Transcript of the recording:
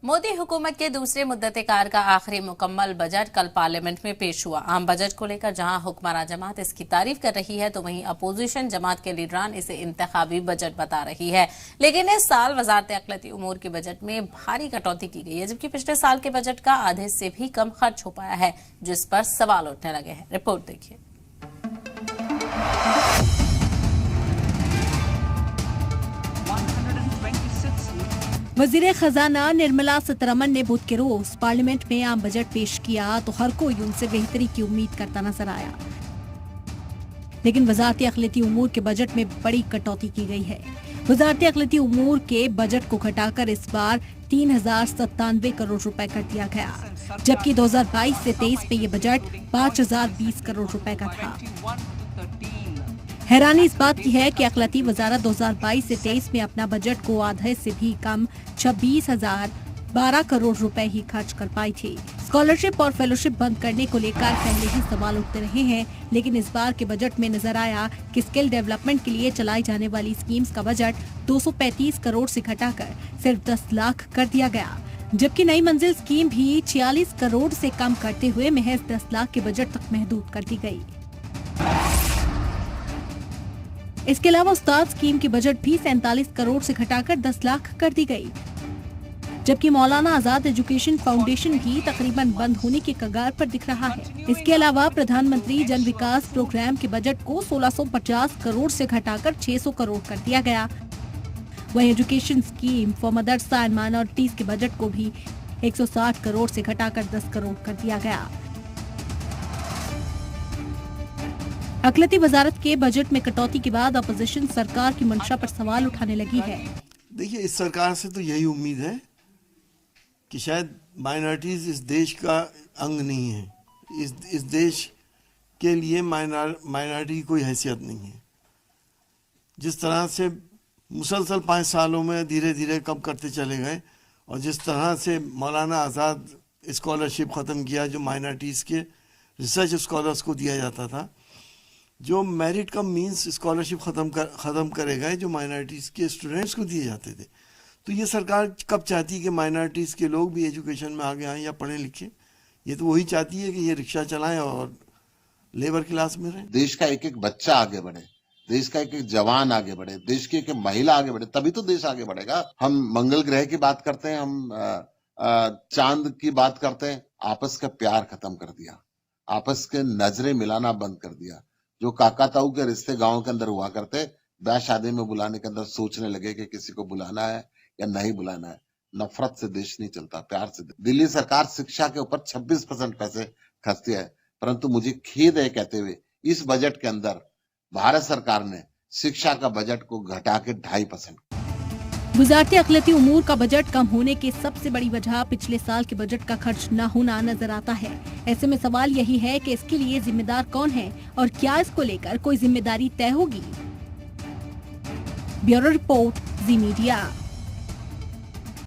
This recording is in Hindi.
मोदी हुकूमत के दूसरे मुद्दत-ए-कार का आखिरी मुकम्मल बजट कल पार्लियामेंट में पेश हुआ। आम बजट को लेकर जहां हुक्मरान जमात इसकी तारीफ कर रही है तो वहीं अपोजिशन जमात के लीडरान इसे इंतखाबी बजट बता रही है। लेकिन इस साल वजारत अक़लियती उमूर के बजट में भारी कटौती की गई है, जबकि पिछले साल के बजट का आधे से भी कम खर्च हो पाया है, जिस पर सवाल उठने लगे हैं। रिपोर्ट देखिए। वजीर खजाना निर्मला सीतारमण ने बुध के रोज पार्लियामेंट में आम बजट पेश किया तो हर कोई उनसे बेहतरी की उम्मीद करता नजर आया, लेकिन वजारत अक़लियती उमूर के बजट में बड़ी कटौती की गई है। वजारत अक़लियती उमूर के बजट को घटाकर इस बार 3097 करोड़ रुपए कर दिया गया, जबकि 2022 से 23 में ये बजट 5020 करोड़ रुपए का था। हैरानी इस बात की है कि अक़लियती वजारत 2022 से 23 में अपना बजट को आधे से भी कम 26,012 करोड़ रुपए ही खर्च कर पाई थी। स्कॉलरशिप और फेलोशिप बंद करने को लेकर पहले ही सवाल उठते रहे हैं, लेकिन इस बार के बजट में नजर आया कि स्किल डेवलपमेंट के लिए चलाई जाने वाली स्कीम्स का बजट 235 करोड़ से घटाकर सिर्फ 10 लाख कर दिया गया, जबकि नई मंजिल स्कीम भी 46 करोड़ से कम करते हुए महज 10 लाख के बजट तक महदूद कर दी गई। इसके अलावा उस्ताद स्कीम की बजट भी 47 करोड़ से घटाकर 10 लाख कर दी गई, जबकि मौलाना आजाद एजुकेशन फाउंडेशन भी तकरीबन बंद होने के कगार पर दिख रहा है। इसके अलावा प्रधानमंत्री जन विकास प्रोग्राम के बजट को 1650 करोड़ से घटाकर 600 करोड़ कर दिया गया। वहीं education scheme for Madrasa and minorities के बजट को भी 160 करोड़ से घटाकर 10 करोड़ कर दिया गया। अक़लियती वजारत के बजट में कटौती के बाद अपोजिशन सरकार की मंशा पर सवाल उठाने लगी है। देखिए, इस सरकार से तो यही उम्मीद है कि शायद माइनॉरिटीज इस देश का अंग नहीं है। इस देश के लिए माइनॉरिटी की कोई हैसियत नहीं है। जिस तरह से मुसलसल 5 सालों में धीरे धीरे कम करते चले गए और जिस तरह से मौलाना आज़ाद स्कॉलरशिप ख़त्म किया, जो माइनॉरिटीज़ के रिसर्च स्कॉलर्स को दिया जाता था, जो मेरिट कम मींस स्कॉलरशिप ख़त्म करे गए जो माइनॉरिटीज़ के स्टूडेंट्स को दिए जाते थे। तो ये सरकार कब चाहती है कि माइनॉरिटीज़ के लोग भी एजुकेशन में आगे आएँ या पढ़े लिखे? ये तो वही चाहती है कि ये रिक्शा चलाएं और लेबर क्लास में रहें। देश का एक एक बच्चा आगे बढ़े, देश का एक एक जवान आगे बढ़े, देश की एक एक महिला आगे बढ़े, तभी तो देश आगे बढ़ेगा। हम मंगल ग्रह की बात करते हैं, हम चांद की बात करते हैं, आपस का प्यार खत्म कर दिया, आपस के नजरें मिलाना बंद कर दिया। जो काका ताऊ के रिश्ते गांव के अंदर हुआ करते, ब्याह शादी में बुलाने के अंदर सोचने लगे कि किसी को बुलाना है या नहीं बुलाना है। नफरत से देश नहीं चलता, प्यार से। दिल्ली सरकार शिक्षा के ऊपर 26% पैसे खर्चती है, परंतु मुझे खेद है कहते हुए इस बजट के अंदर भारत सरकार ने शिक्षा का बजट को घटा के 2.5%। वजारत अक़लियती उमूर का बजट कम होने की सबसे बड़ी वजह पिछले साल के बजट का खर्च न होना नजर आता है। ऐसे में सवाल यही है कि इसके लिए जिम्मेदार कौन है और क्या इसको लेकर कोई जिम्मेदारी तय होगी। ब्यूरो रिपोर्ट, जी मीडिया।